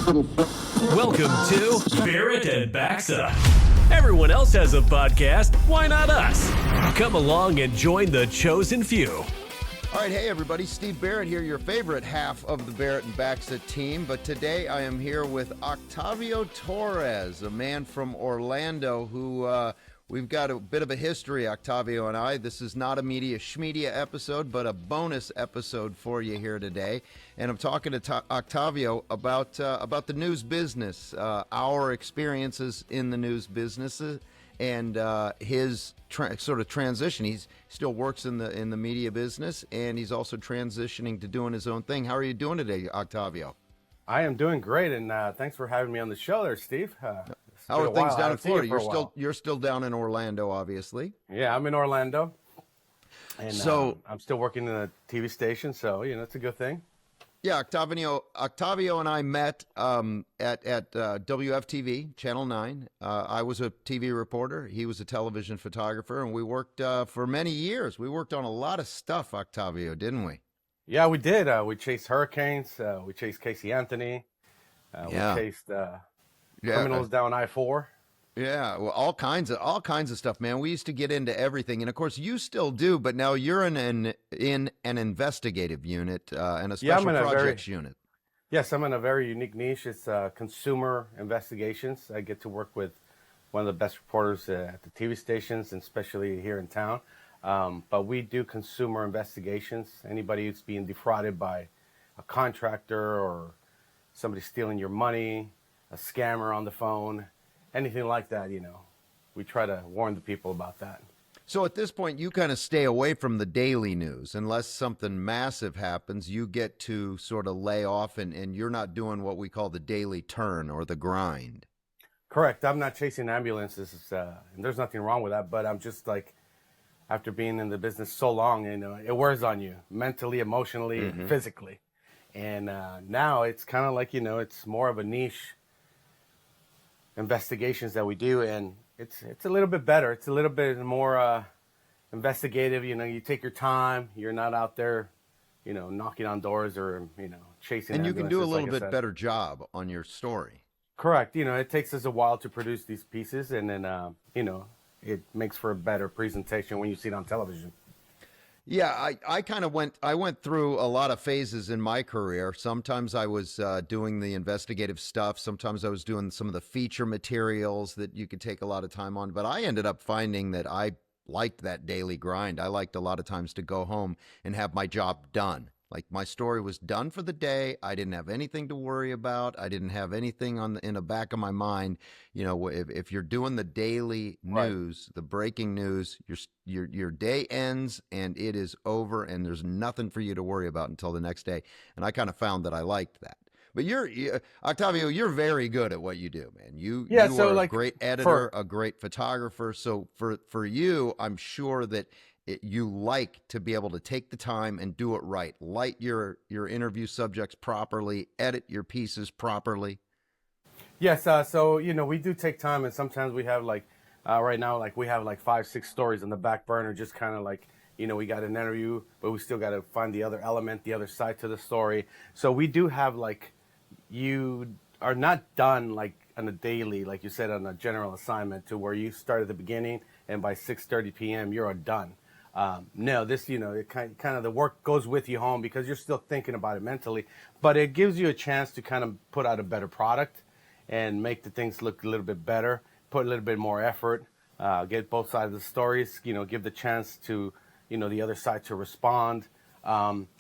Welcome to Barrett and Baxa. Everyone else has a podcast. Why not us? Come along and join the chosen few. All right, hey everybody, Steve Barrett here, your favorite half of the Barrett and Baxa team. But today I am here with Octavio Torres, a man from Orlando who we've got a bit of a history, Octavio and I. This is not a media schmedia episode, but a bonus episode for you here today. And I'm talking to Octavio about the news business, our experiences in the news businesses, and his sort of transition. He still works in the media business, and he's also transitioning to doing his own thing. How are you doing today, Octavio? I am doing great, and thanks for having me on the show there, Steve. How are things down in Florida? You're still down in Orlando, obviously. Yeah, I'm in Orlando, and so I'm still working in a TV station, so it's a good thing. Yeah, Octavio and I met at WFTV, Channel 9. I was a TV reporter. He was a television photographer, and we worked for many years. We worked on a lot of stuff, Octavio, didn't we? Yeah, we did. We chased hurricanes. We chased Casey Anthony. We chased criminals down I-4. Yeah, well, all kinds of stuff, man. We used to get into everything, and of course, you still do. But now you're in an investigative unit and a special projects unit. Yes, I'm in a very unique niche. It's consumer investigations. I get to work with one of the best reporters at the TV stations, and especially here in town. But we do consumer investigations. Anybody who's being defrauded by a contractor or somebody stealing your money, a scammer on the phone, anything like that, we try to warn the people about that. So at this point, you kind of stay away from the daily news. Unless something massive happens, you get to sort of lay off, and you're not doing what we call the daily turn or the grind. Correct. I'm not chasing ambulances, and there's nothing wrong with that, but I'm just like, after being in the business so long, it wears on you mentally, emotionally, physically. And now it's kind of like, it's more of a niche investigations that we do, and it's a little bit better. It's a little bit more investigative. You take your time. You're not out there, knocking on doors or chasing. And you can do a little like bit better job on your story. Correct. It takes us a while to produce these pieces, and then it makes for a better presentation when you see it on television. Yeah, I went through a lot of phases in my career. Sometimes I was doing the investigative stuff. Sometimes I was doing some of the feature materials that you could take a lot of time on. But I ended up finding that I liked that daily grind. I liked a lot of times to go home and have my job done. Like my story was done for the day. I didn't have anything to worry about. I didn't have anything in the back of my mind. If you're doing the daily news, the breaking news, your day ends and it is over, and there's nothing for you to worry about until the next day. And I kind of found that I liked that. But Octavio, you're very good at what you do, man. You are a great editor, a great photographer. So for you, I'm sure that you like to be able to take the time and do it right. Light your interview subjects properly, edit your pieces properly. Yes, so we do take time, and sometimes we have right now we have 5-6 stories in the back burner, just kind of we got an interview, but we still got to find the other element, the other side to the story. So we do have you are not done on a daily, like you said, on a general assignment to where you start at the beginning and by 6:30 p.m. you're done. No, this, it kind of the work goes with you home because you're still thinking about it mentally, but it gives you a chance to kind of put out a better product and make the things look a little bit better, put a little bit more effort, get both sides of the stories, give the chance to, the other side to respond.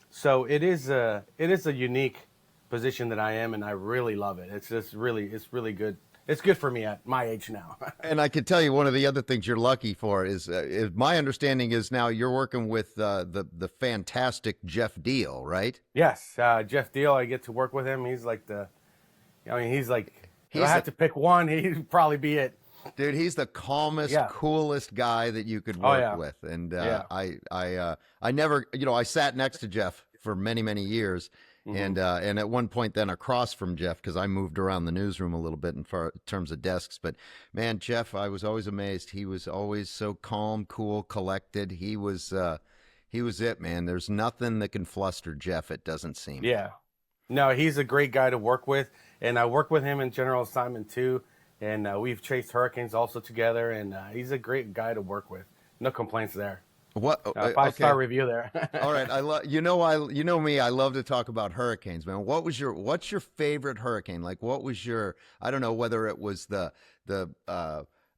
So it is a unique position that I am, and I really love it. It's really good. It's good for me at my age now. And I can tell you one of the other things you're lucky for is my understanding is now you're working with the fantastic Jeff Deal, right? Yes, Jeff Deal. I get to work with him. He's if I had to pick one, he'd probably be it. Dude, he's the calmest, coolest guy that you could work with. And I never, I sat next to Jeff for many, many years. And at one point then across from Jeff, because I moved around the newsroom a little bit in terms of desks. But man, Jeff, I was always amazed. He was always so calm, cool, collected. He was it, man. There's nothing that can fluster Jeff, it doesn't seem. Yeah. No, he's a great guy to work with. And I work with him in general assignment too. And we've chased hurricanes also together. And he's a great guy to work with. No complaints there. What? 5-star review there. All right, I love you know me. I love to talk about hurricanes, man. What's your favorite hurricane? Like, what was your? I don't know whether it was the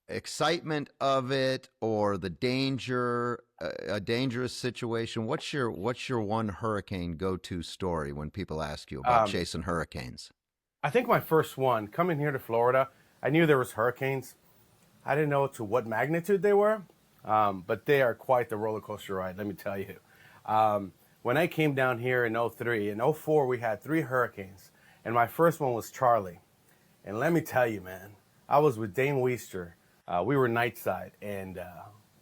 excitement of it or the danger, a dangerous situation. What's your one hurricane go-to story when people ask you about chasing hurricanes? I think my first one coming here to Florida, I knew there was hurricanes. I didn't know to what magnitude they were. But they are quite the roller coaster ride, let me tell you. When I came down here in 03, in 04, we had 3 hurricanes. And my first one was Charlie. And let me tell you, man, I was with Dane Weister. We were nightside. And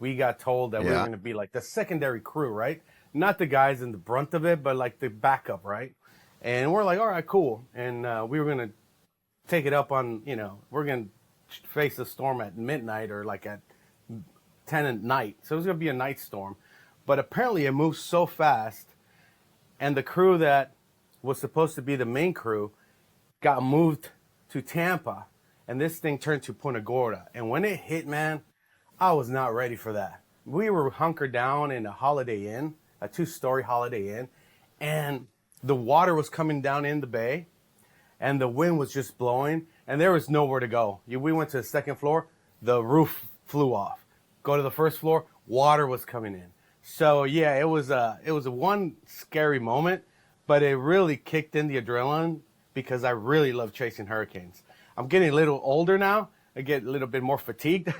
we got told that we were going to be like the secondary crew, right? Not the guys in the brunt of it, but like the backup, right? And we're like, all right, cool. And we were going to take it up on, we're going to face the storm at midnight or like at 10 at night. So it was going to be a night storm. But apparently it moved so fast, and the crew that was supposed to be the main crew got moved to Tampa, and this thing turned to Punta Gorda. And when it hit, man, I was not ready for that. We were hunkered down in a Holiday Inn, a 2-story Holiday Inn, and the water was coming down in the bay, and the wind was just blowing, and there was nowhere to go. We went to the second floor, the roof flew off. Go to the first floor, water was coming in. So yeah, it was a one scary moment, but it really kicked in the adrenaline because I really love chasing hurricanes. I'm getting a little older now. I get a little bit more fatigued,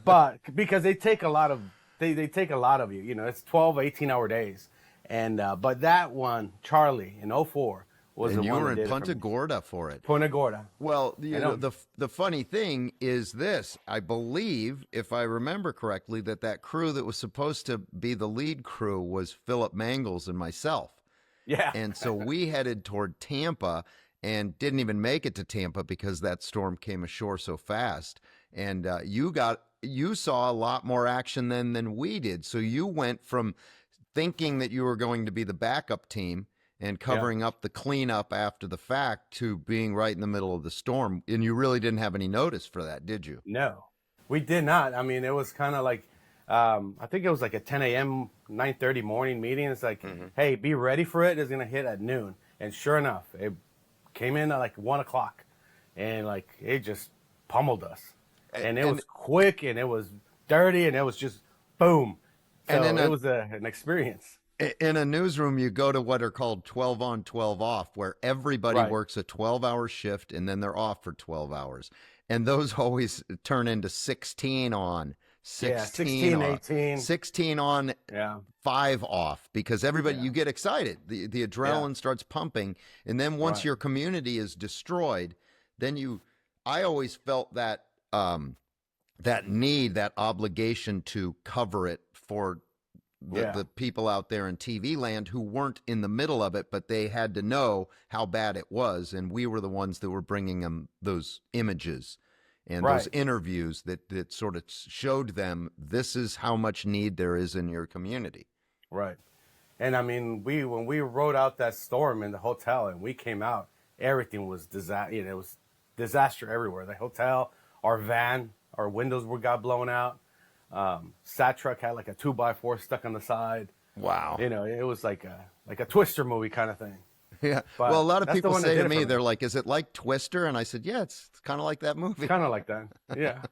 but because they take a lot of take a lot of you. It's 12, 18-hour days, and but that one, Charlie in 04. And you were in Punta Gorda for it. Punta Gorda. Well, the funny thing is this. I believe, if I remember correctly, that crew that was supposed to be the lead crew was Philip Mangles and myself. Yeah. And so we headed toward Tampa and didn't even make it to Tampa because that storm came ashore so fast. And you saw a lot more action than we did. So you went from thinking that you were going to be the backup team and covering up the cleanup after the fact to being right in the middle of the storm. And you really didn't have any notice for that, did you? No, we did not. I mean, it was kind of like, I think it was like a 10 a.m., 9:30 morning meeting. It's like, hey, be ready for it. It's going to hit at noon. And sure enough, it came in at like 1 o'clock. And like, it just pummeled us. And it was quick, and it was dirty, and it was just boom. So and then it was an experience. In a newsroom, you go to what are called 12 on, 12 off, where everybody works a 12-hour shift and then they're off for 12 hours. And those always turn into 16 on, 16 off, 18. 16 on, 5 off, because everybody, you get excited. The adrenaline starts pumping. And then once your community is destroyed, then I always felt that, that need, that obligation to cover it for the people out there in TV land who weren't in the middle of it, but they had to know how bad it was. And we were the ones that were bringing them those images and those interviews that sort of showed them this is how much need there is in your community. Right. And I mean, when we rode out that storm in the hotel and we came out, everything was disaster. It was disaster everywhere. The hotel, our van, our windows got blown out. Sat truck had like a 2x4 stuck on the side. Wow. It was like a Twister movie kind of thing. Yeah. But well, a lot of people say to me, they're like, is it like Twister? And I said, yeah, it's kind of like that movie. Kind of like that. Yeah.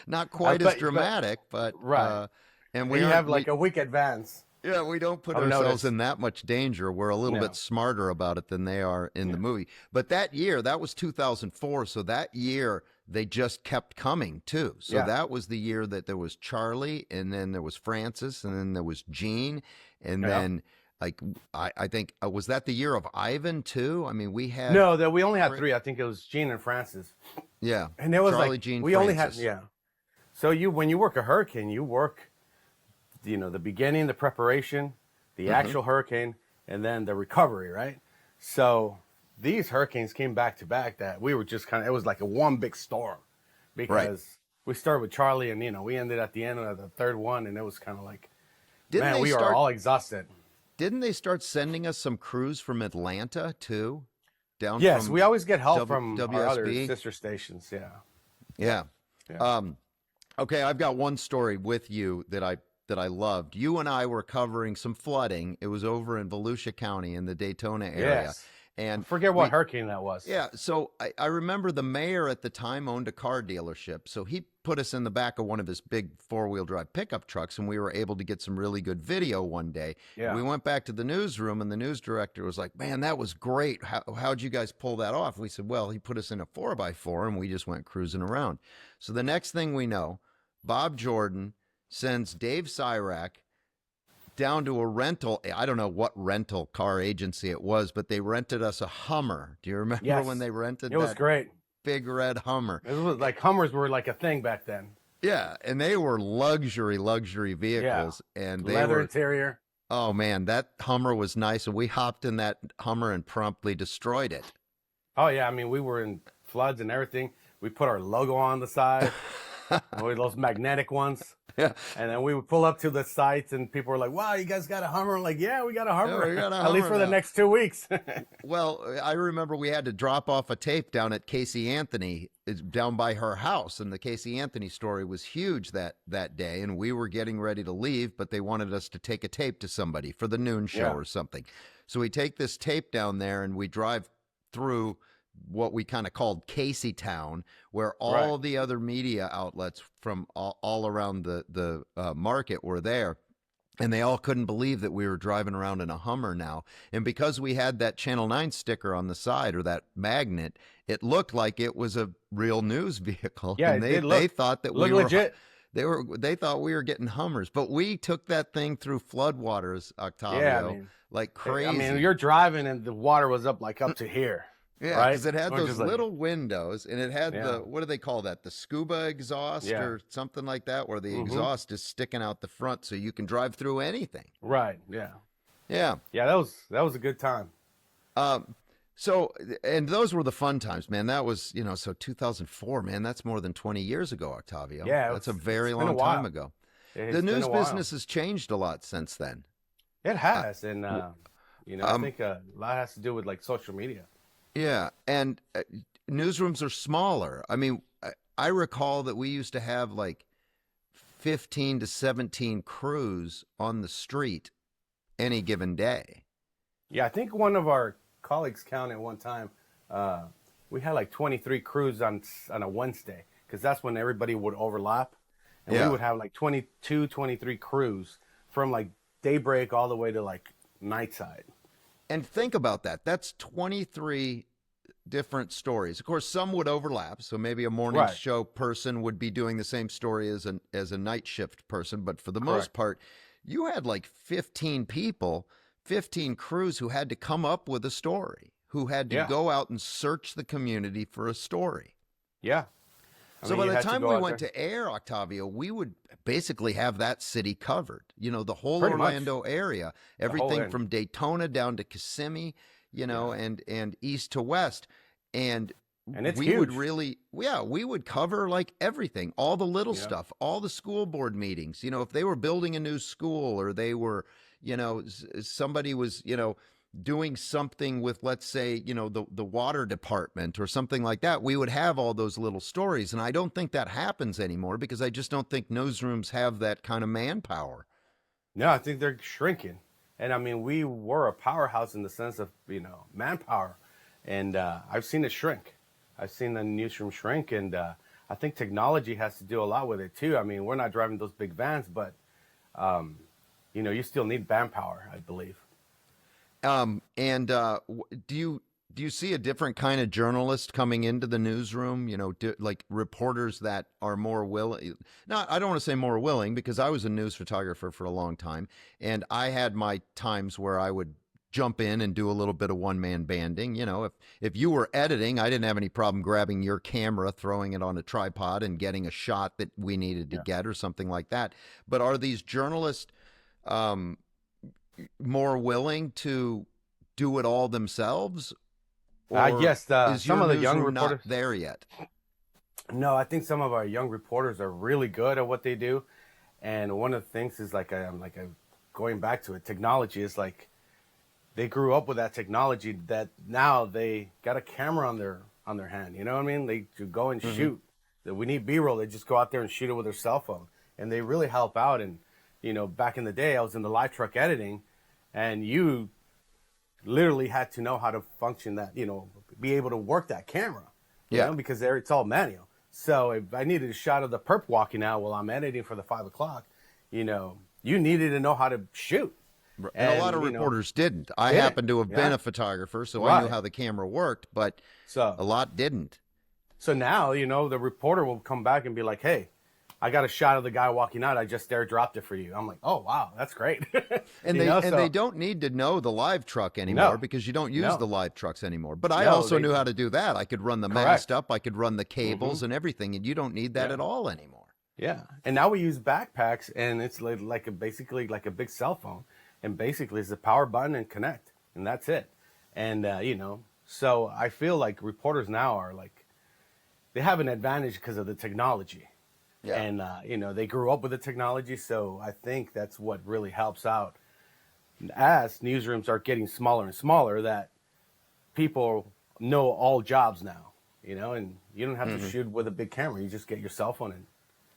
Not quite as dramatic, but right. And we have like a week advance. Yeah, we don't put ourselves in that much danger. We're a little bit smarter about it than they are in the movie. But that year, that was 2004. So that year, they just kept coming, too. So that was the year that there was Charlie, and then there was Francis, and then there was Gene. And then, like, I think, was that the year of Ivan, too? I mean, we had... No, we only had 3. I think it was Gene and Francis. Yeah. And it was Charlie, like, Gene, we Francis. only had, So when you work a hurricane, you work... the beginning, the preparation, the actual hurricane, and then the recovery, right? So these hurricanes came back to back that we were just it was like a one big storm because we started with Charlie and, we ended at the end of the third one and it was kind of like, we are all exhausted. Didn't they start sending us some crews from Atlanta too? down Yes, from we always get help from our other WSB? sister stations. Yeah. Yeah. Yeah. Okay, I've got one story with you that I loved. You and I were covering some flooding. It was over in Volusia County in the Daytona area. Yes. I And forget what hurricane that was. yeah, so I remember the mayor at the time owned a car dealership. So he put us in the back of one of his big four-wheel drive pickup trucks, and we were able to get some really good video one day. Yeah. We went back to the newsroom, and the news director was like, "Man, that was great. How'd you guys pull that off?" We said, "Well, he put us in a 4x4, and we just went cruising around." So the next thing we know, Bob Jordan sends Dave Cyrack down to a rental. I don't know what rental car agency it was, but they rented us a Hummer. Do you remember Yes. when they rented It was that great. big red Hummer? It was like Hummers were like a thing back then. Yeah, and they were luxury vehicles, and they Leather were. interior. Oh man, that Hummer was nice, and we hopped in that Hummer and promptly destroyed it. Oh yeah, I mean we were in floods and everything. We put our logo on the side, those magnetic ones. Yeah. And then we would pull up to the sites, and people were like, "Wow, you guys got a Hummer!" I'm like, "Yeah, we got a Hummer. Yeah, we got a At least Hummer for the now." next 2 weeks." Well, I remember we had to drop off a tape down at Casey Anthony, down by her house, and the Casey Anthony story was huge that day, and we were getting ready to leave, but they wanted us to take a tape to somebody for the noon show Yeah. or something. So we take this tape down there, and we drive through what we kind of called Casey Town, where all Right. the other media outlets from all around the market were there. And they all couldn't believe that we were driving around in a Hummer now. And because we had that Channel 9 sticker on the side, or that magnet, it looked like it was a real news vehicle. Yeah, and it did look- they thought that Look we were legit. they thought we were getting Hummers. But we took that thing through floodwaters, Octavio, Yeah, I mean, like crazy. I mean, you're driving and the water was up to here. Yeah, right? because it had We're those just like- little windows, and it had Yeah. the, what do they call that? The scuba exhaust Yeah. or something like that, where the Mhm. exhaust is sticking out the front, so you can drive through anything. Right. Yeah. Yeah. Yeah. That was a good time. So, and those were the fun times, man. That was, so 2004, man. That's more than 20 years ago, Octavio. Yeah, that's a it's very been a long while. time ago. It's The been news a while. business has changed a lot since then. It has, and I think a lot has to do with like social media. Yeah, and newsrooms are smaller. I mean, I recall that we used to have like 15 to 17 crews on the street any given day. Yeah, I think one of our colleagues counted one time. We had like 23 crews on a Wednesday, because that's when everybody would overlap, and Yeah. we would have like 22, 23 crews from like daybreak all the way to like night side. And think about that. That's 23 different stories. Of course, some would overlap. So maybe a morning Right. show person would be doing the same story as a night shift person. But for the most Correct. part, you had like 15 people, 15 crews who had to come up with a story, who had to Yeah. go out and search the community for a story. Yeah. So by the time we went to air, Octavio, we would basically have that city covered. The whole Pretty much. Orlando area, whole everything end. from Daytona down to Kissimmee, and east to west. And it's we would huge. really, we would cover like everything, all the little Yeah. stuff, all the school board meetings. If they were building a new school, or they were, somebody was, doing something with, let's say, the water department or something like that, we would have all those little stories. And I don't think that happens anymore, because I just don't think newsrooms have that kind of manpower. No, I think they're shrinking. And I mean, we were a powerhouse in the sense of, manpower. And I've seen it shrink. I've seen the newsroom shrink. And I think technology has to do a lot with it too. I mean, we're not driving those big vans, but, you still need manpower, I believe. Do you see a different kind of journalist coming into the newsroom? Like reporters that are more willing. Not, I don't want to say more willing, because I was a news photographer for a long time, and I had my times where I would jump in and do a little bit of one-man banding. If you were editing, I didn't have any problem grabbing your camera, throwing it on a tripod, and getting a shot that we needed to get, or something like that. But are these journalists more willing to do it all themselves? Yes, is some your of the young newsroom not reporters. there yet? No, I think some of our young reporters are really good at what they do. And one of the things is going back to it, technology is like, they grew up with that technology that now they got a camera on their hand. You know what I mean? They could go and shoot. That we need B-roll. They just go out there and shoot it with their cell phone, and they really help out. And back in the day, I was in the live truck editing, and you literally had to know how to function that, be able to work that camera. Because there it's all manual. So if I needed a shot of the perp walking out while I'm editing for the 5 o'clock, you needed to know how to shoot. And a lot of reporters didn't. I happen to have been a photographer, so I knew how the camera worked, but a lot didn't. So now, the reporter will come back and be like, hey, I got a shot of the guy walking out. I just airdropped it for you. I'm like, oh, wow, that's great. And they don't need to know the live truck anymore because you don't use the live trucks anymore. But I also knew how to do that. I could run the mast up. I could run the cables and everything, and you don't need that at all anymore. Yeah. And now we use backpacks, and it's basically like a big cell phone. And basically it's a power button and connect, and that's it. And, so I feel like reporters now are they have an advantage because of the technology. Yeah. And, they grew up with the technology. So I think that's what really helps out. As newsrooms are getting smaller and smaller, that people know all jobs now, and you don't have to shoot with a big camera. You just get your cell phone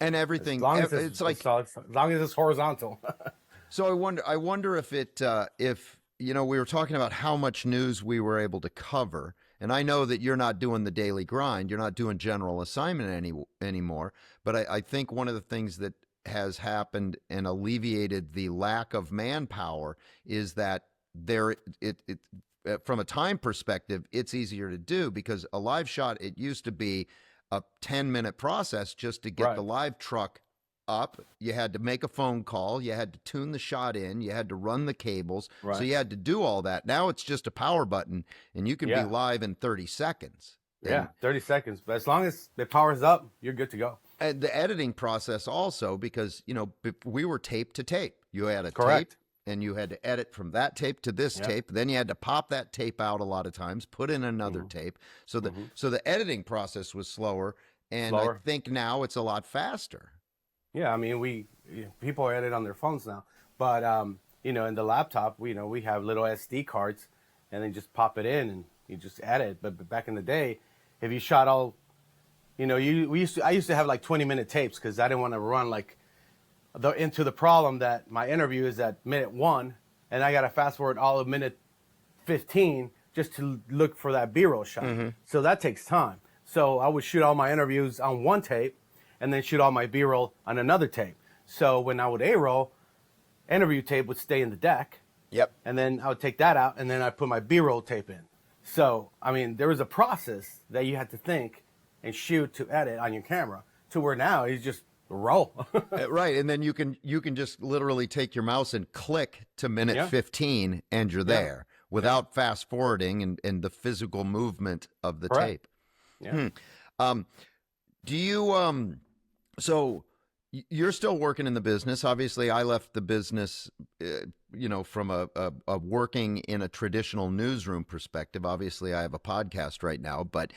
and everything. As long as it's horizontal. So I wonder if we were talking about how much news we were able to cover, and I know that you're not doing the daily grind, you're not doing general assignment anymore, but I think one of the things that has happened and alleviated the lack of manpower is that from a time perspective, it's easier to do, because a live shot, it used to be a 10-minute process just to get the live truck up. You had to make a phone call, you had to tune the shot in, you had to run the cables, so you had to do all that. Now it's just a power button, and you can be live in 30 seconds. 30 seconds. But as long as the power's up, you're good to go. And the editing process also, because we were tape to tape. You had a tape, and you had to edit from that tape to this tape. Then you had to pop that tape out a lot of times, put in another tape. So the editing process was slower, and I think now it's a lot faster. Yeah, I mean, people edit on their phones now, but in the laptop, we have little SD cards, and then just pop it in and you just edit. But back in the day, if you shot all, I used to have 20-minute tapes, because I didn't want to run into the problem that my interview is at minute 1, and I got to fast forward all of minute 15 just to look for that B-roll shot. So that takes time. So I would shoot all my interviews on one tape, and then shoot all my B-roll on another tape. So when I would A-roll, interview tape would stay in the deck. Yep. And then I would take that out, and then I'd put my B-roll tape in. So, I mean, there was a process that you had to think and shoot to edit on your camera, to where now you just roll. Right, and then you can just literally take your mouse and click to minute 15, and you're there without fast forwarding and the physical movement of the tape. Yeah. Do you so you're still working in the business? Obviously, I left the business, from a working in a traditional newsroom perspective. Obviously, I have a podcast right now, but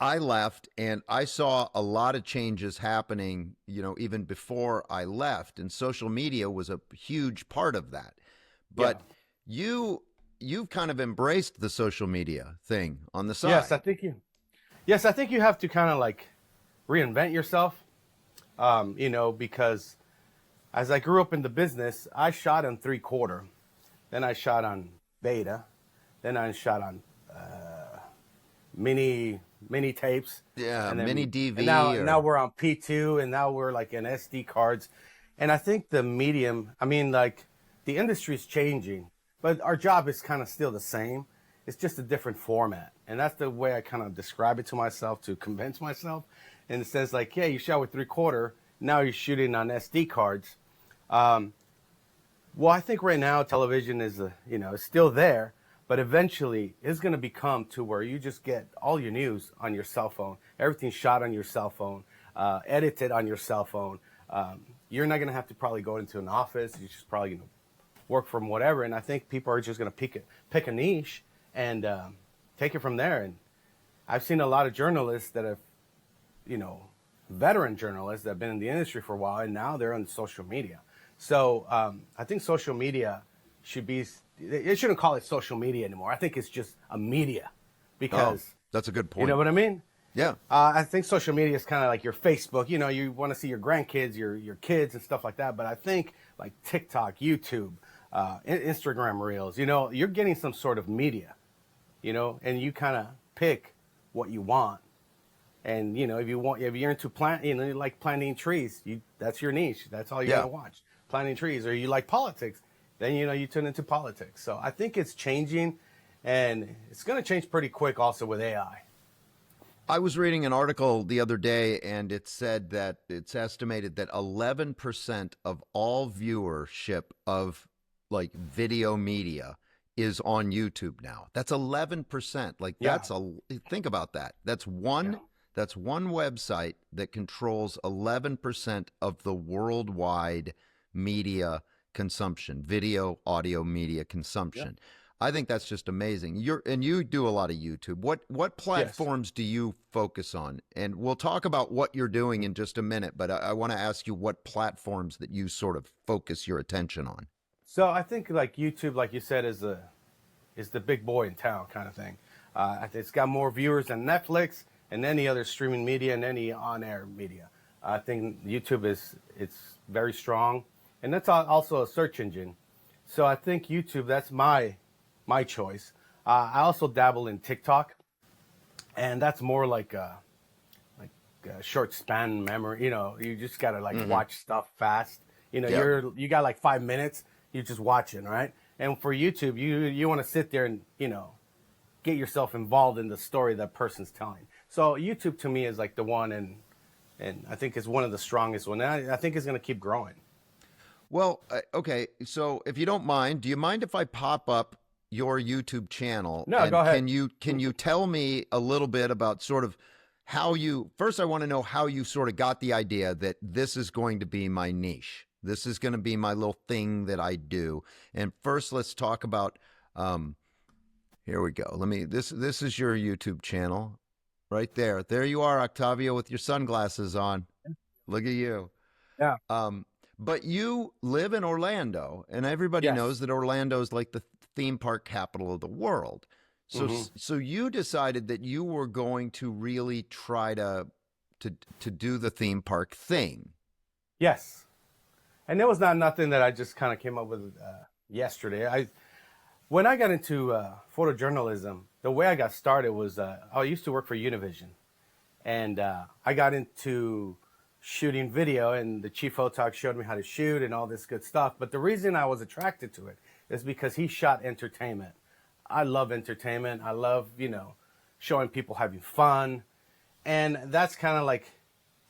I left, and I saw a lot of changes happening, even before I left, and social media was a huge part of that. But you've kind of embraced the social media thing on the side. Yes, I think you have to kind of reinvent yourself, because as I grew up in the business, I shot on 3/4, then I shot on beta, then I shot on mini tapes. Yeah, and then, mini DV. And now we're on P2, and now we're in SD cards. And I think the medium, the industry's changing, but our job is kind of still the same. It's just a different format. And that's the way I kind of describe it to myself, to convince myself. In the sense you shot with 3/4, now you're shooting on SD cards. Well, I think right now television is, is still there, but eventually it's going to become to where you just get all your news on your cell phone. Everything's shot on your cell phone, edited on your cell phone. You're not going to have to probably go into an office. You're just probably going to work from whatever. And I think people are just going to pick a niche and take it from there. And I've seen a lot of journalists that have, veteran journalists that have been in the industry for a while, and now they're on social media. So I think social media should be It shouldn't call it social media anymore. I think it's just a media, because that's a good point. you know what I mean. Yeah. I think social media is kind of like your Facebook. You know, you want to see your grandkids, your kids, and stuff like that. But I think like TikTok, YouTube, Instagram Reels. You know, you're getting some sort of media. You know, and you kind of pick what you want. And you know, if you're into you like planting trees, that's your niche. That's all you're gonna watch. Planting trees, or you like politics, then you know you tune into politics. So I think it's changing, and it's gonna change pretty quick. Also with AI. I was reading an article the other day, and it said that it's estimated that 11% of all viewership of like video media is on YouTube now. That's 11%. Like think about that. That's one website that controls 11% of the worldwide media consumption, video, audio media consumption. I think that's just amazing. You do a lot of YouTube. What platforms do you focus on? And we'll talk about what you're doing in just a minute, but I want to ask you what platforms that you sort of focus your attention on. So I think like YouTube, like you said, is the big boy in town kind of thing. It's got more viewers than Netflix and any other streaming media and any on-air media. I think YouTube it's very strong, and that's also a search engine. So I think YouTube, that's my choice. I also dabble in TikTok, and that's more like a short span memory. You know, you just gotta like watch stuff fast. You know, you got like 5 minutes. You're just watching, right? And for YouTube, you want to sit there and get yourself involved in the story that person's telling. So YouTube to me is like the one, and I think it's one of the strongest one. And I think it's going to keep growing. Well, okay. So if you don't mind, do you mind if I pop up your YouTube channel? No, go ahead. Can you tell me a little bit about sort of how first I want to know how you sort of got the idea that this is going to be my niche. This is going to be my little thing that I do. And first let's talk about, here we go. This is your YouTube channel right there. There you are, Octavio, with your sunglasses on. Look at you. Yeah. But you live in Orlando, and everybody knows that Orlando is like the theme park capital of the world. So, so you decided that you were going to really try to do the theme park thing. Yes. And it was not nothing that I just kind of came up with yesterday. When I got into photojournalism, the way I got started was I used to work for Univision, and I got into shooting video, and the chief photog showed me how to shoot and all this good stuff. But the reason I was attracted to it is because he shot entertainment. I love entertainment. I love, showing people having fun. And that's kind of like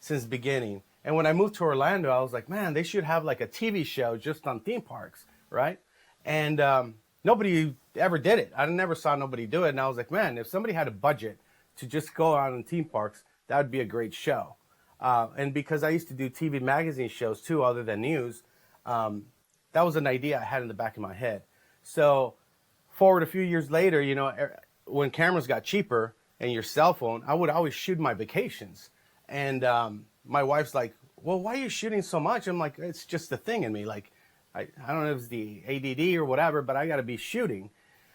since the beginning. And when I moved to Orlando, I was like, man, they should have like a TV show just on theme parks, right? And nobody ever did it. I never saw nobody do it. And I was like, man, if somebody had a budget to just go out in theme parks, that would be a great show. And because I used to do TV magazine shows too, other than news, that was an idea I had in the back of my head. So forward a few years later, when cameras got cheaper and your cell phone, I would always shoot my vacations. And my wife's like, well, why are you shooting so much? I'm like, it's just a thing in me. Like, I don't know if it's the ADD or whatever, but I got to be shooting.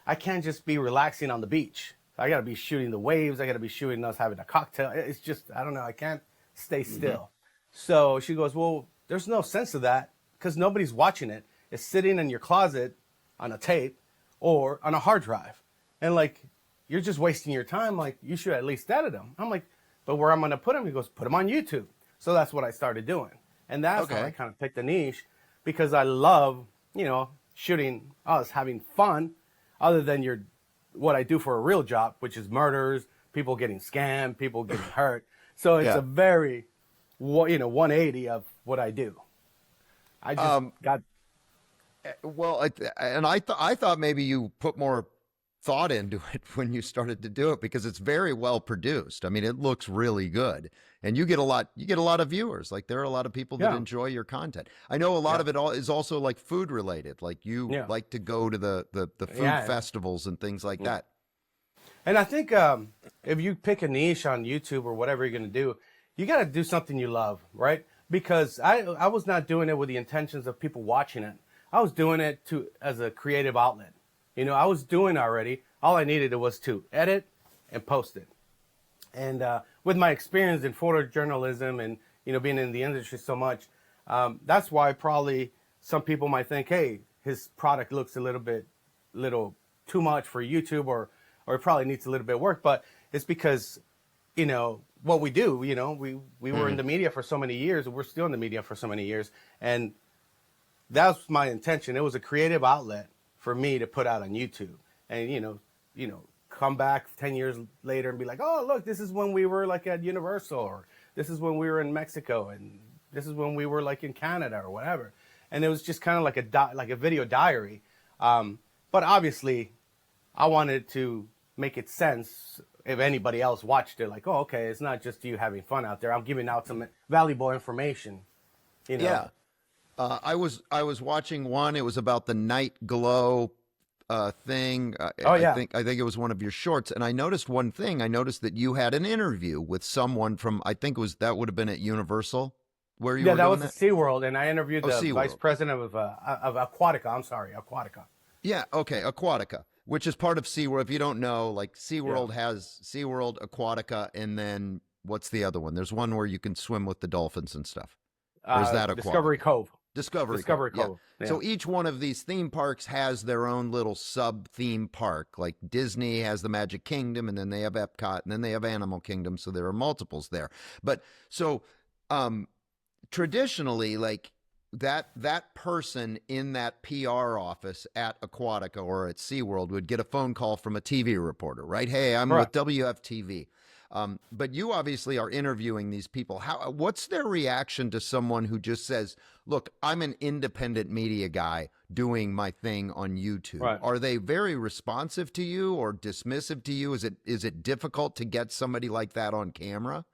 I can't just be relaxing on the beach. I got to be shooting the waves. I got to be shooting us having a cocktail. It's just, I don't know. I can't stay still. So she goes, well, there's no sense of that because nobody's watching it. It's sitting in your closet on a tape or on a hard drive. And like, you're just wasting your time. Like, you should at least edit them. I'm like, but where I'm going to put them? He goes, put them on YouTube. So that's what I started doing. And that's how I kind of picked a niche because I love, shooting us having fun other than what I do for a real job, which is murders, people getting scammed, people getting hurt. So it's a very, 180 of what I do. I just got. Well, I thought maybe you put more thought into it when you started to do it because it's very well produced. I mean, it looks really good, and you get a lot of viewers. Like there are a lot of people that enjoy your content. I know a lot of it is also like food related. Like you like to go to the food festivals and things like that. And I think if you pick a niche on YouTube or whatever you're going to do, you got to do something you love, right? Because I was not doing it with the intentions of people watching it. I was doing it as a creative outlet. I was doing already. All I needed was to edit and post it. And with my experience in photojournalism and, being in the industry so much, that's why probably some people might think, hey, his product looks a little too much for YouTube, or it probably needs a little bit of work. But it's because, what we do, we were in the media for so many years, and we're still in the media for so many years. And that's my intention. It was a creative outlet for me to put out on YouTube. And, come back 10 years later and be like, oh, look, this is when we were like at Universal, or this is when we were in Mexico, and this is when we were like in Canada or whatever. And it was just kind of like a video diary. But obviously I wanted to make it sense if anybody else watched it, like, oh, okay, it's not just you having fun out there. I'm giving out some valuable information, Yeah. I was watching one. It was about the night glow thing. I think it was one of your shorts, and I noticed one thing. I noticed that you had an interview with someone from, I think that would have been at Universal, where you were that doing was at SeaWorld, and I interviewed the SeaWorld. vice president of Aquatica. I'm sorry, Aquatica. Yeah, okay, Aquatica, which is part of SeaWorld. If you don't know, like SeaWorld has SeaWorld, Aquatica, and then what's the other one? There's one where you can swim with the dolphins and stuff. Or is that Aquatica? Discovery Cove. Discovery Cove. Yeah. So each one of these theme parks has their own little sub-theme park. Like Disney has the Magic Kingdom, and then they have Epcot, and then they have Animal Kingdom, so there are multiples there. But so traditionally, like that person in that PR office at Aquatica or at SeaWorld would get a phone call from a TV reporter, right? Hey, I'm with WFTV. But you obviously are interviewing these people. What's their reaction to someone who just says, look, I'm an independent media guy doing my thing on YouTube? Right. Are they very responsive to you or dismissive to you? Is it difficult to get somebody like that on camera?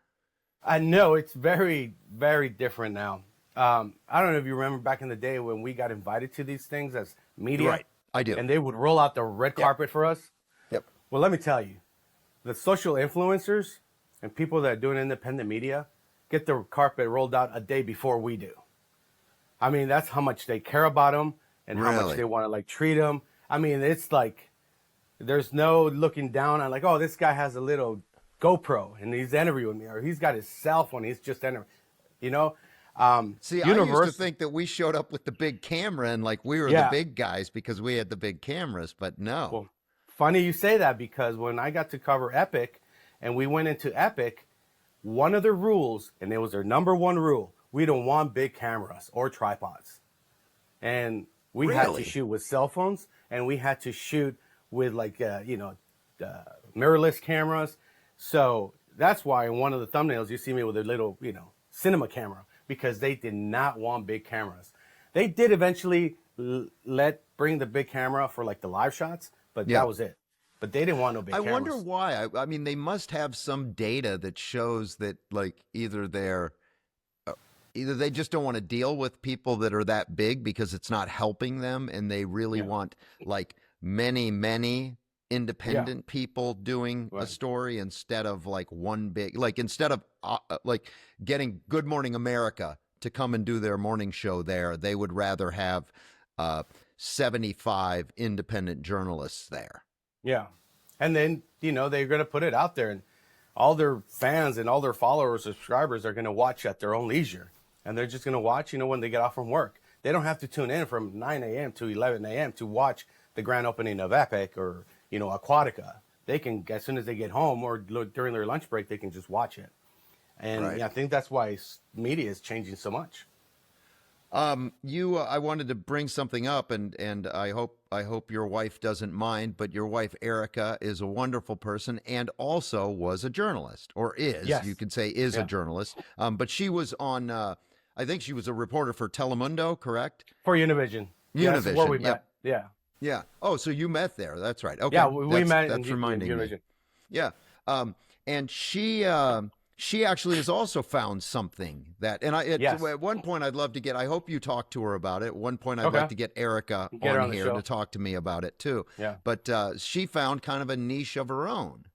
I know it's very, very different now. I don't know if you remember back in the day when we got invited to these things as media. Right, I do. And they would roll out the red carpet for us. Yep. Well, let me tell you, the social influencers and people that are doing independent media get the carpet rolled out a day before we do. I mean, that's how much they care about them and how much they want to like treat them. I mean, it's like there's no looking down on like, oh, this guy has a little GoPro and he's interviewing me, or he's got his cell phone. He's just interviewing, See, I used to think that we showed up with the big camera and like we were the big guys because we had the big cameras, but no. Well, funny you say that, because when I got to cover Epic and we went into Epic, one of the rules, and it was their number one rule, we don't want big cameras or tripods. And we had to shoot with cell phones, and we had to shoot with like, mirrorless cameras. So that's why in one of the thumbnails, you see me with a little, cinema camera, because they did not want big cameras. They did eventually bring the big camera for like the live shots, but that was it. But they didn't want no big cameras. I wonder why. I mean, they must have some data that shows that like either they just don't want to deal with people that are that big because it's not helping them, and they really want like many independent people doing a story instead of like one big, like instead of like getting Good Morning America to come and do their morning show there, they would rather have 75 independent journalists there. Yeah. And then, they're going to put it out there, and all their fans and all their followers, subscribers are going to watch at their own leisure. And they're just going to watch, when they get off from work. They don't have to tune in from 9 a.m. to 11 a.m. to watch the grand opening of Epic or, Aquatica. They can, as soon as they get home or during their lunch break, they can just watch it. And I think that's why media is changing so much. I wanted to bring something up, and I hope your wife doesn't mind, but your wife Erica is a wonderful person and also was a journalist, or is, you could say is a journalist. But she was on, I think she was a reporter for Telemundo, correct? For Univision. Univision. That's where we met. Yeah. Yeah. Oh, so you met there. That's right. Okay. Yeah, we met that's in reminding Univision. me. Yeah. And she actually has also found something that, and at one point I'd love to get, I hope you talk to her about it. At one point I'd like to get Erica on here to talk to me about it too. Yeah. But she found kind of a niche of her own,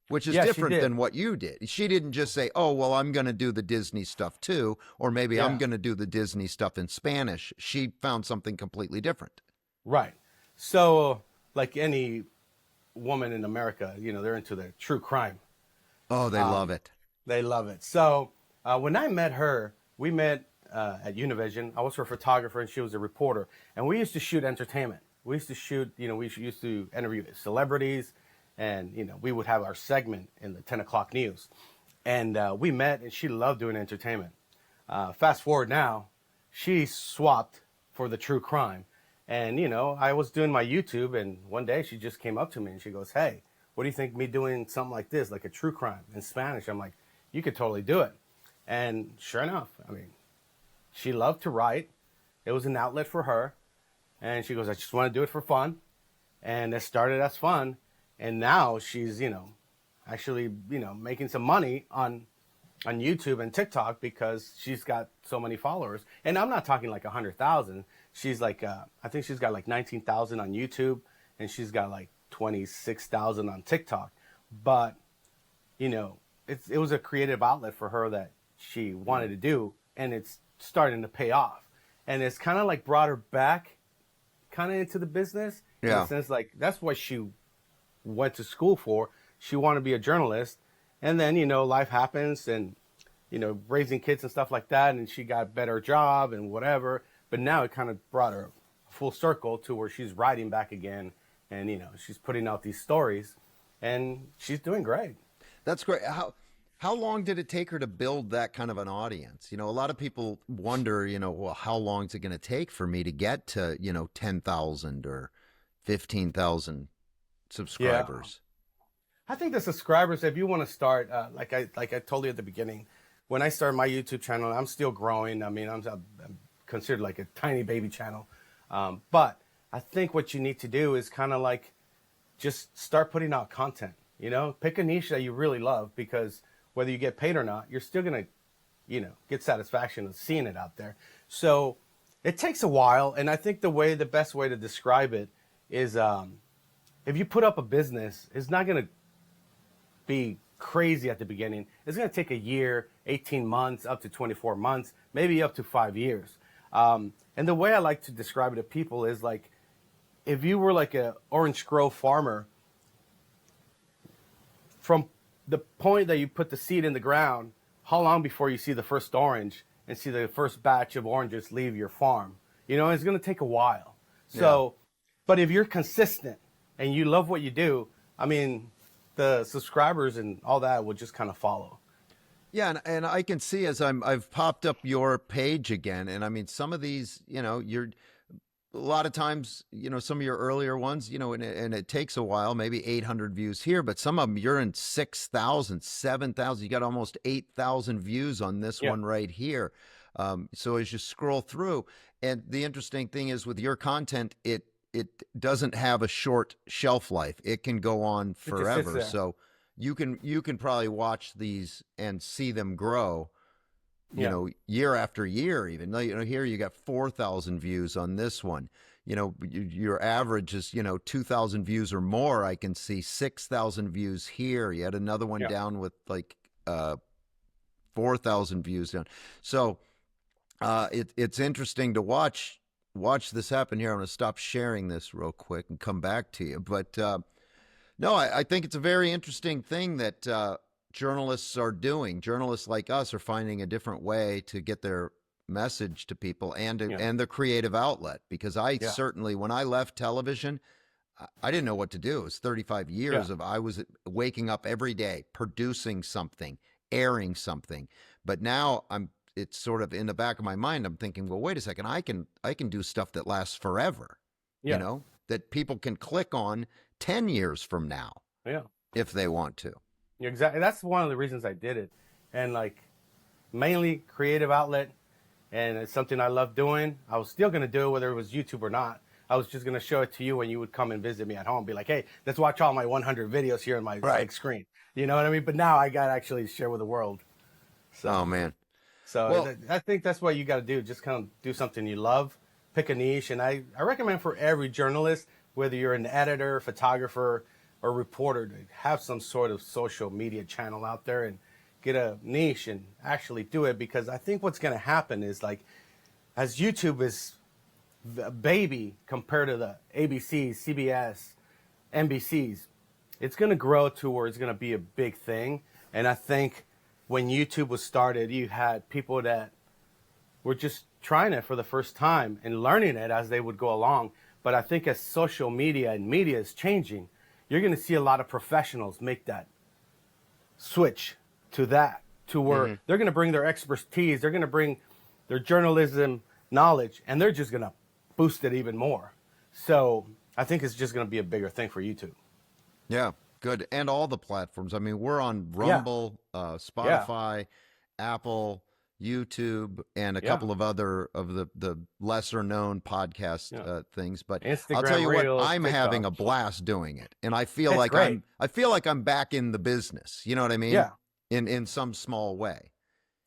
which is different than what you did. She didn't just say, oh, well, I'm going to do the Disney stuff too, or maybe I'm going to do the Disney stuff in Spanish. She found something completely different. Right. So like any woman in America, they're into the true crime. Oh, they love it. They love it. So when I met her, we met at Univision. I was her photographer and she was a reporter. And we used to shoot entertainment. We used to shoot, we used to interview celebrities. And, we would have our segment in the 10 o'clock news. And we met and she loved doing entertainment. Fast forward now, she swapped for the true crime. And, I was doing my YouTube and one day she just came up to me and she goes, "Hey, what do you think of me doing something like this, like a true crime in Spanish?" I'm like, "You could totally do it." And sure enough, she loved to write. It was an outlet for her. And she goes, "I just want to do it for fun." And it started as fun. And now she's, actually, making some money on YouTube and TikTok because she's got so many followers. And I'm not talking like 100,000. She's like, I think she's got like 19,000 on YouTube and she's got like 26,000 on TikTok. But, it was a creative outlet for her that she wanted to do, and it's starting to pay off. And it's kind of like brought her back kind of into the business. Yeah. In the sense like that's what she went to school for. She wanted to be a journalist. And then, life happens and, raising kids and stuff like that. And she got a better job and whatever. But now it kind of brought her full circle to where she's writing back again. And, she's putting out these stories and she's doing great. That's great. How long did it take her to build that kind of an audience? A lot of people wonder, well, how long is it going to take for me to get to, 10,000 or 15,000 subscribers? Yeah. I think the subscribers, if you want to start, like I told you at the beginning, when I started my YouTube channel, I'm still growing. I'm considered like a tiny baby channel. But I think what you need to do is kind of like just start putting out content, pick a niche that you really love, because whether you get paid or not, you're still going to, get satisfaction of seeing it out there. So it takes a while. And I think the best way to describe it is if you put up a business, it's not going to be crazy at the beginning. It's going to take a year, 18 months, up to 24 months, maybe up to 5 years. And the way I like to describe it to people is like, if you were like a orange grove farmer, from the point that you put the seed in the ground, how long before you see the first orange and see the first batch of oranges leave your farm? It's going to take a while. So, but if you're consistent and you love what you do, the subscribers and all that will just kind of follow. Yeah, and I can see as I've popped up your page again, and some of these, you're a lot of times, some of your earlier ones, and it takes a while, maybe 800 views here, but some of them you're in 6,000, 7,000. You got almost 8,000 views on this one right here. So as you scroll through, and the interesting thing is with your content, it doesn't have a short shelf life. It can go on forever. So you can probably watch these and see them grow, year after year. Even here you got 4,000 views on this one. Your average is 2,000 views or more. I can see 6,000 views here. You had another one down with like 4,000 views down. So it's interesting to watch this happen here. I'm going to stop sharing this real quick and come back to you. But no, I think it's a very interesting thing that journalists are doing. Journalists like us are finding a different way to get their message to people and the creative outlet. Because certainly, when I left television, I didn't know what to do. It was 35 years of I was waking up every day, producing something, airing something. But now it's sort of in the back of my mind. I'm thinking, well, wait a second. I can do stuff that lasts forever. That people can click on 10 years from now. If they want to. Exactly. That's one of the reasons I did it. And like mainly creative outlet. And it's something I love doing. I was still going to do it whether it was YouTube or not. I was just going to show it to you when you would come and visit me at home. Be like, hey, let's watch all my 100 videos here on my big screen. You know what I mean? But now I got to actually share with the world. So, oh, man. So I think that's what you got to do. Just kind of do something you love. Pick a niche. And I recommend for every journalist, whether you're an editor, photographer, or reporter, to have some sort of social media channel out there and get a niche and actually do it. Because I think what's going to happen is, like, as YouTube is a baby compared to the ABC, CBS, NBCs, it's going to grow to where it's going to be a big thing. And I think when YouTube was started, you had people that were just trying it for the first time and learning it as they would go along. But I think as social media and media is changing, you're going to see a lot of professionals make that switch to that, to where they're going to bring their expertise, they're going to bring their journalism knowledge, and they're just going to boost it even more. So I think it's just going to be a bigger thing for YouTube. Yeah, good. And all the platforms. I mean, we're on Rumble, Spotify, Apple, YouTube, and a couple of other of the lesser known podcast things. But Instagram, I'll tell you Reels, what, I'm TikTok. having a blast doing it, and I feel It's like great. I feel like I'm back in the business. You know what I mean? Yeah. In some small way.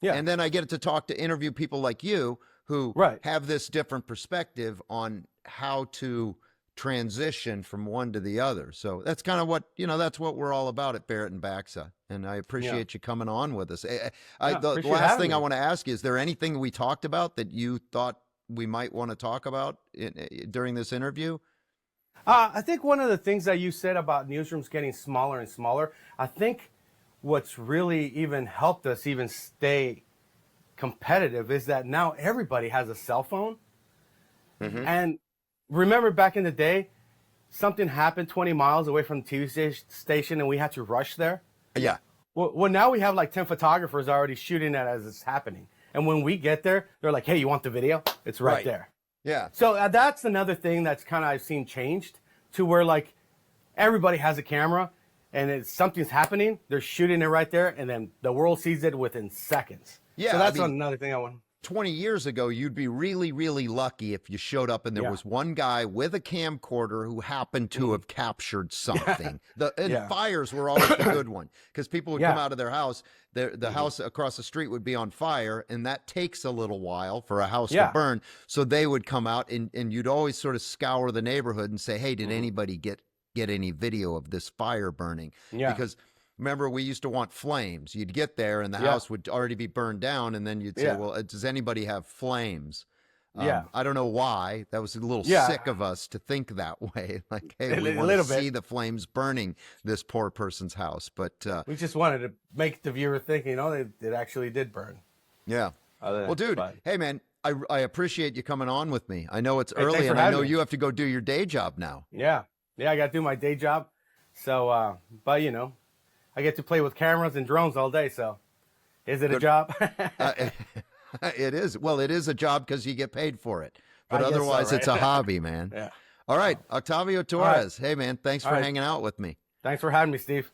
Yeah. And then I get to talk to interview people like you who have this different perspective on how to transition from one to the other. So that's kind of what, that's what we're all about at Barrett and Baxa. And I appreciate you coming on with us. The last thing I want to ask you, is there anything we talked about that you thought we might want to talk about during this interview? I think one of the things that you said about newsrooms getting smaller and smaller, I think what's really even helped us even stay competitive is that now everybody has a cell phone. And remember back in the day, something happened 20 miles away from the TV station and we had to rush there? Yeah. Well, now we have like 10 photographers already shooting it as it's happening. And when we get there, they're like, hey, you want the video? It's right there. Yeah. So that's another thing that's kind of I've seen changed to where like everybody has a camera and something's happening, they're shooting it right there, and then the world sees it within seconds. Yeah, so that's another thing I want. 20 years ago, you'd be really, really lucky if you showed up and there was one guy with a camcorder who happened to have captured something. Fires were always the good one, because people would come out of their house, the house across the street would be on fire, and that takes a little while for a house to burn. So they would come out, and you'd always sort of scour the neighborhood and say, hey, did anybody get any video of this fire burning? Because remember, we used to want flames. You'd get there and the house would already be burned down, and then you'd say, well, does anybody have flames? I don't know why. That was a little sick of us to think that way. Like, hey, we want to see the flames burning this poor person's house. But we just wanted to make the viewer think, it actually did burn. Yeah. Well, dude, hey, man, I appreciate you coming on with me. I know it's early, and I know you have to go do your day job now. Yeah, I got to do my day job. So, but, I get to play with cameras and drones all day. So is it a job? It is. Well, it is a job because you get paid for it. But I guess so, otherwise, right? it's a hobby, man. Yeah. All right. Octavio Torres. Hey, man, thanks for hanging out with me. Thanks for having me, Steve.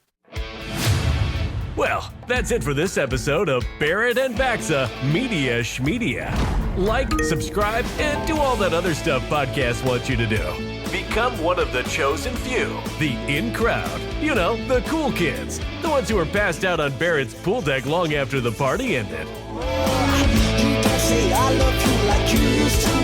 Well, that's it for this episode of Barrett and Baxa Media Schmedia. Like, subscribe, and do all that other stuff podcasts want you to do. Become one of the chosen few, the in crowd. You know, the cool kids. The ones who are passed out on Barrett's pool deck long after the party ended. You can say I love you like you used to.